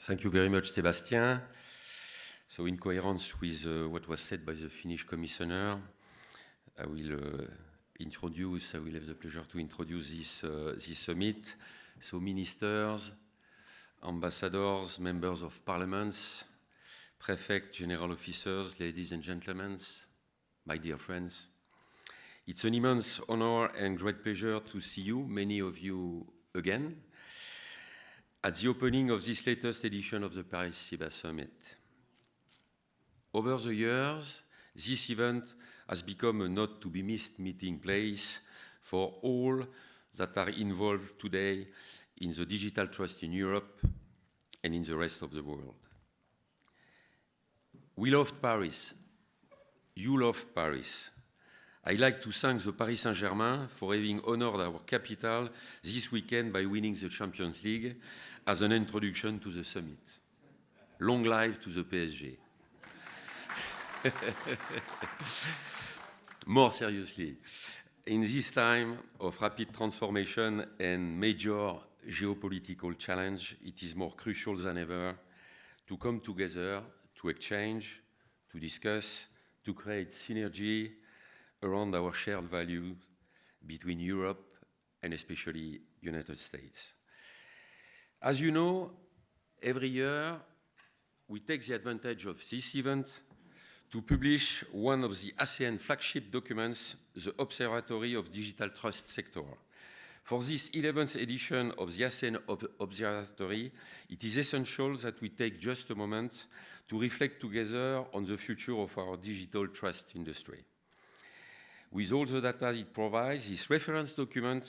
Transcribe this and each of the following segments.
Thank you very much, Sébastien. So in coherence with what was said by the Finnish commissioner, I will have the pleasure to introduce this summit. So ministers, ambassadors, members of parliaments, prefects, general officers, ladies and gentlemen, my dear friends. It's an immense honor and great pleasure to see you, many of you again, at the opening of this latest edition of the Paris CIBA Summit. Over the years, this event has become a not-to-be-missed meeting place for all that are involved today in the digital trust in Europe and in the rest of the world. We loved Paris. You love Paris. I'd like to thank the Paris Saint-Germain for having honored our capital this weekend by winning the Champions League as an introduction to the summit. Long life to the PSG. More seriously, in this time of rapid transformation and major geopolitical challenge, it is more crucial than ever to come together, to exchange, to discuss, to create synergy around our shared values between Europe and especially United States. As you know, every year we take the advantage of this event to publish one of the ASEAN flagship documents, the Observatory of Digital Trust Sector. For this 11th edition of the ASEAN Observatory, it is essential that we take just a moment to reflect together on the future of our digital trust industry. With all the data it provides, this reference document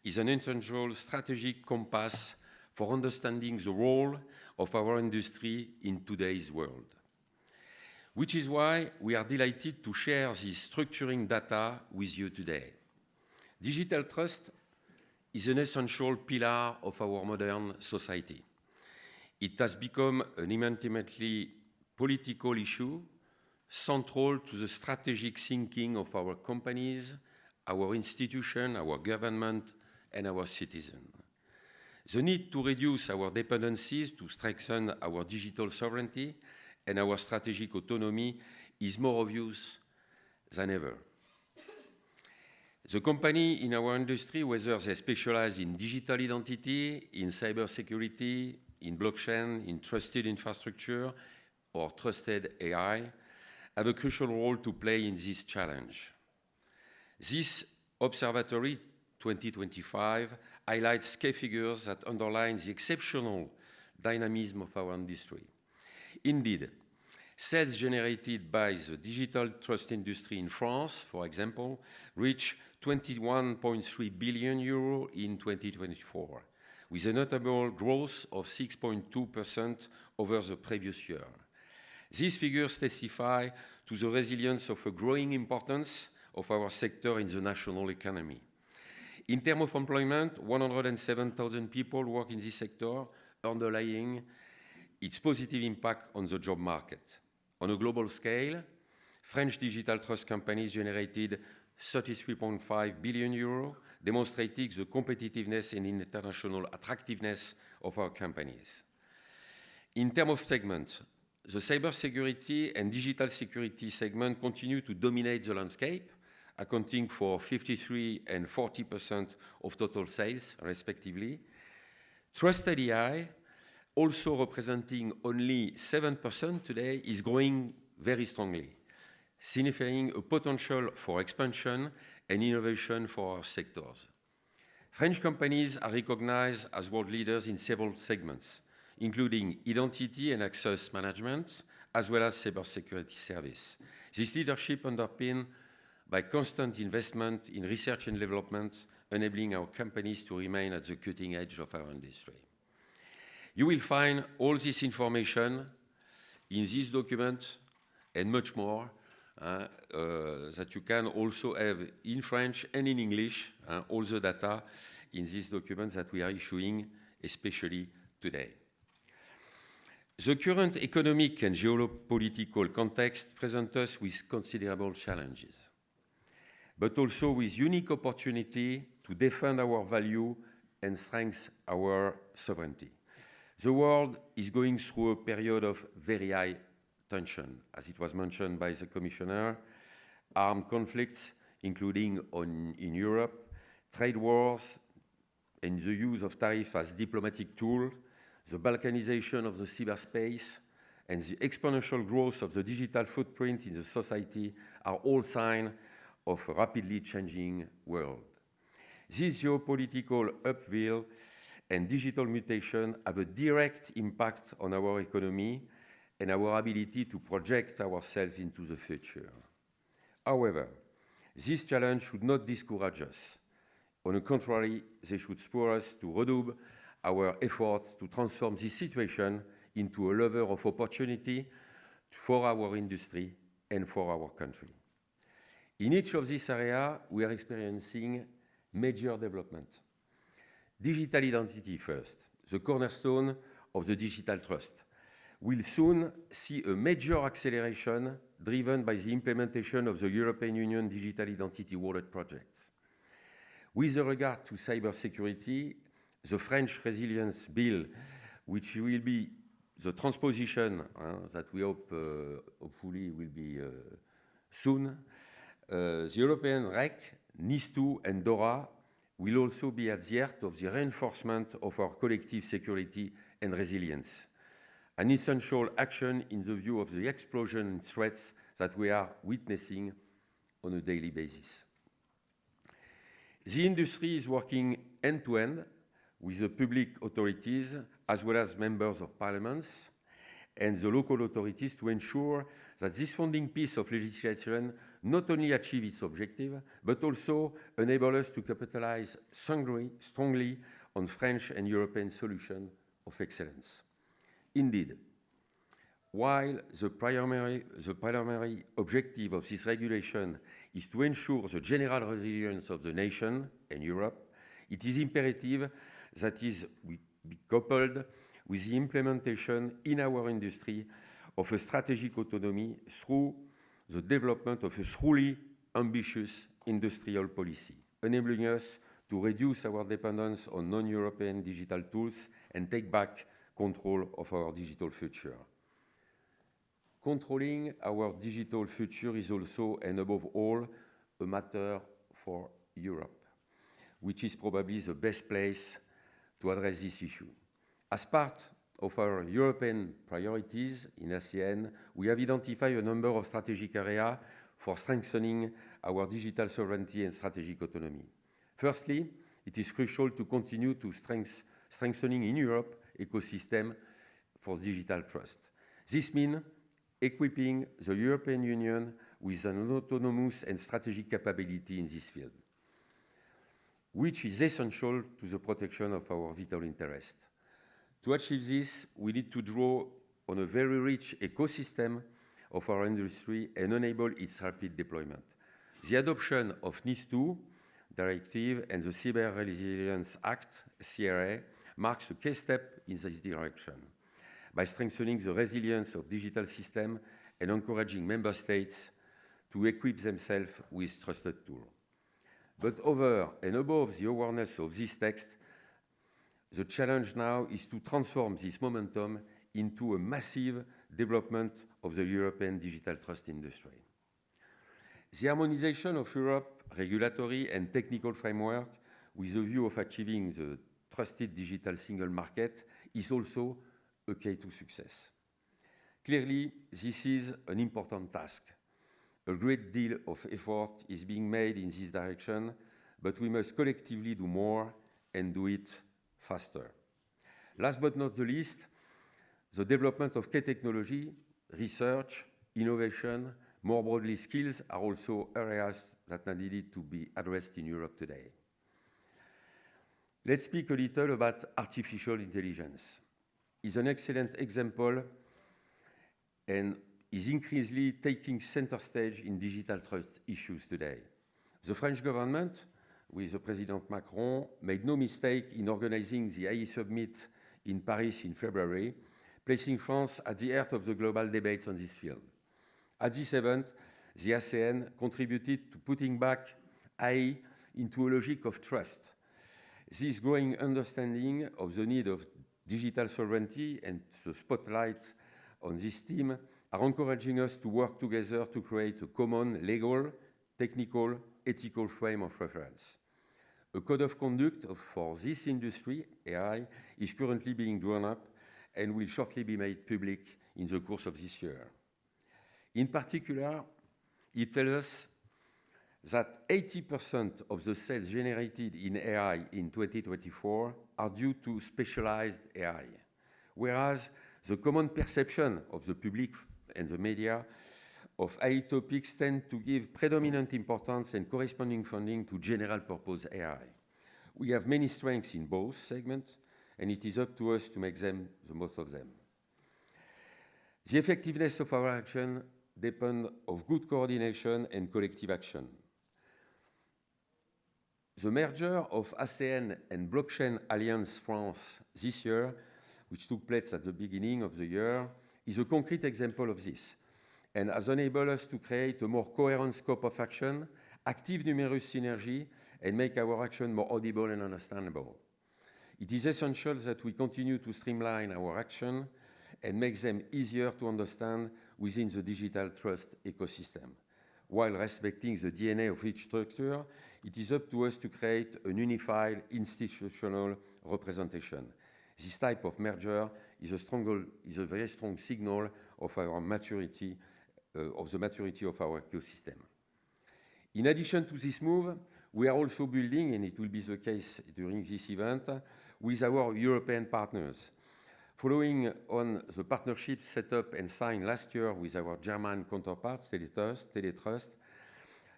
is an essential strategic compass for understanding the role of our industry in today's world. Which is why we are delighted to share this structuring data with you today. Digital trust is an essential pillar of our modern society. It has become an intimately political issue, central to the strategic thinking of our companies, our institutions, our government, and our citizens. The need to reduce our dependencies to strengthen our digital sovereignty and our strategic autonomy is more obvious than ever. The company in our industry, whether they specialize in digital identity, in cybersecurity, in blockchain, in trusted infrastructure, or trusted AI, have a crucial role to play in this challenge. This Observatory 2025 highlights key figures that underline the exceptional dynamism of our industry. Indeed, sales generated by the digital trust industry in France, for example, reached 21.3 billion euro in 2024, with a notable growth of 6.2% over the previous year. These figures testify to the resilience of a growing importance of our sector in the national economy. In terms of employment, 107,000 people work in this sector, underlying its positive impact on the job market. On a global scale, French digital trust companies generated 33.5 billion euros, demonstrating the competitiveness and international attractiveness of our companies. In terms of segments, the cybersecurity and digital security segment continue to dominate the landscape, accounting for 53% and 40% of total sales, respectively. Trusted AI, also representing only 7% today, is growing very strongly, signifying a potential for expansion and innovation for our sectors. French companies are recognized as world leaders in several segments, including identity and access management, as well as cybersecurity service. This leadership underpinned by constant investment in research and development, enabling our companies to remain at the cutting edge of our industry. You will find all this information in this document and much more that you can also have in French and in English, all the data in this document that we are issuing, especially today. The current economic and geopolitical context presents us with considerable challenges, but also with unique opportunity to defend our value and strengthen our sovereignty. The world is going through a period of very high tension, as it was mentioned by the Commissioner. Armed conflicts, including in Europe, trade wars, and the use of tariffs as diplomatic tool, the balkanization of the cyberspace, and the exponential growth of the digital footprint in the society are all signs of a rapidly changing world. This geopolitical upheaval and digital mutation have a direct impact on our economy and our ability to project ourselves into the future. However, this challenge should not discourage us. On the contrary, they should spur us to redouble our efforts to transform this situation into a lever of opportunity for our industry and for our country. In each of these areas, we are experiencing major development. Digital identity first, the cornerstone of the digital trust, will soon see a major acceleration driven by the implementation of the European Union Digital Identity Wallet project. With regard to cybersecurity, the French Resilience Bill, which will be the transposition that we hope, hopefully, will be soon, the European REC, NIS2, and DORA will also be at the heart of the reinforcement of our collective security and resilience, an essential action in the view of the explosion in threats that we are witnessing on a daily basis. The industry is working end-to-end with the public authorities as well as members of parliaments and the local authorities to ensure that this founding piece of legislation not only achieves its objective, but also enable us to capitalize strongly on French and European solutions of excellence. Indeed, while the primary objective of this regulation is to ensure the general resilience of the nation and Europe, it is imperative that it be coupled with the implementation in our industry of a strategic autonomy through the development of a truly ambitious industrial policy, enabling us to reduce our dependence on non-European digital tools and take back control of our digital future. Controlling our digital future is also, and above all, a matter for Europe, which is probably the best place to address this issue. As part of our European priorities in ASEAN, we have identified a number of strategic areas for strengthening our digital sovereignty and strategic autonomy. Firstly, it is crucial to continue to strengthening in Europe ecosystem for digital trust. This means equipping the European Union with an autonomous and strategic capability in this field, which is essential to the protection of our vital interests. To achieve this, we need to draw on a very rich ecosystem of our industry and enable its rapid deployment. The adoption of NIS2 directive and the Cyber Resilience Act, CRA, marks a key step in this direction by strengthening the resilience of digital systems and encouraging member states to equip themselves with trusted tools. But over and above the awareness of this text, the challenge now is to transform this momentum into a massive development of the European digital trust industry. The harmonization of Europe's regulatory and technical framework with the view of achieving the trusted digital single market is also a key to success. Clearly, this is an important task. A great deal of effort is being made in this direction, but we must collectively do more and do it faster. Last but not the least, the development of key technology, research, innovation, more broadly skills are also areas that are needed to be addressed in Europe today. Let's speak a little about artificial intelligence. It's an excellent example and is increasingly taking center stage in digital trust issues today. The French government, with the President Macron, made no mistake in organizing the AI Summit in Paris in February, placing France at the heart of the global debates on this field. At this event, the ASEAN contributed to putting back AI into a logic of trust. This growing understanding of the need of digital sovereignty and the spotlight on this theme are encouraging us to work together to create a common legal, technical, ethical frame of reference. A code of conduct for this industry, AI, is currently being drawn up and will shortly be made public in the course of this year. In particular, it tells us that 80% of the sales generated in AI in 2024 are due to specialized AI, whereas the common perception of the public and the media of AI topics tend to give predominant importance and corresponding funding to general-purpose AI. We have many strengths in both segments, and it is up to us to make them the most of them. The effectiveness of our action depends on good coordination and collective action. The merger of ACN and Blockchain Alliance France this year, which took place at the beginning of the year, is a concrete example of this, and has enabled us to create a more coherent scope of action, active numerous synergy, and make our action more audible and understandable. It is essential that we continue to streamline our action and make them easier to understand within the digital trust ecosystem. While respecting the DNA of each structure, it is up to us to create a unified institutional representation. This type of merger is a very strong signal of our maturity, of the maturity of our ecosystem. In addition to this move, we are also building, and it will be the case during this event, with our European partners. Following on the partnership set up and signed last year with our German counterparts, Teletrust,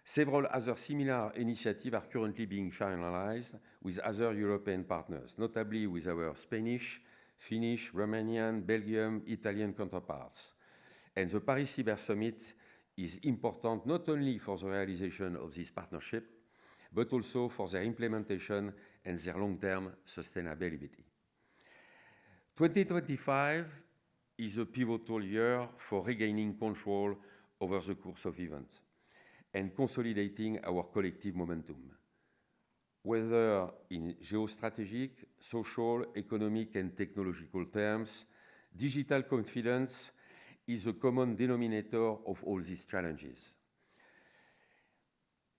several other similar initiatives are currently being finalized with other European partners, notably with our Spanish, Finnish, Romanian, Belgian, Italian counterparts. And the Paris Cyber Summit is important not only for the realization of this partnership, but also for their implementation and their long-term sustainability. 2025 is a pivotal year for regaining control over the course of events and consolidating our collective momentum. Whether in geostrategic, social, economic, and technological terms, digital confidence is a common denominator of all these challenges.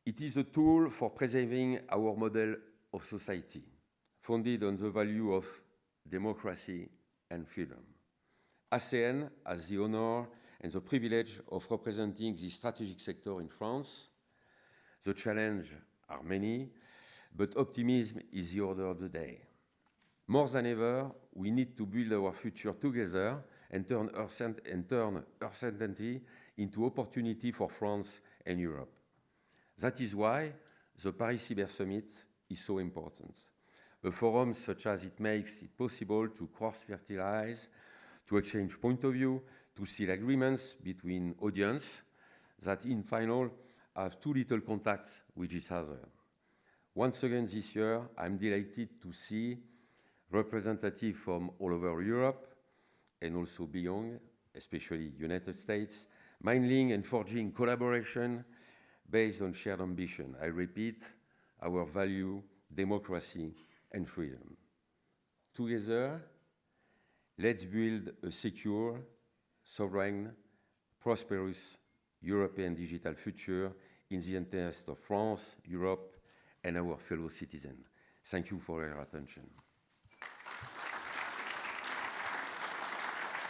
It is a tool for preserving our model of society, founded on the value of democracy and freedom. ACN has the honor and the privilege of representing the strategic sector in France. The challenges are many, but optimism is the order of the day. More than ever, we need to build our future together and turn uncertainty into opportunity for France and Europe. That is why the Paris Cyber Summit is so important. A forum such as it makes it possible to cross-fertilize, to exchange point of view, to seal agreements between audience that in final have too little contact with each other. Once again this year, I'm delighted to see representatives from all over Europe and also beyond, especially United States, mingling and forging collaboration based on shared ambition. I repeat, our value, democracy, and freedom. Together, let's build a secure, sovereign, prosperous European digital future in the interest of France, Europe, and our fellow citizens. Thank you for your attention.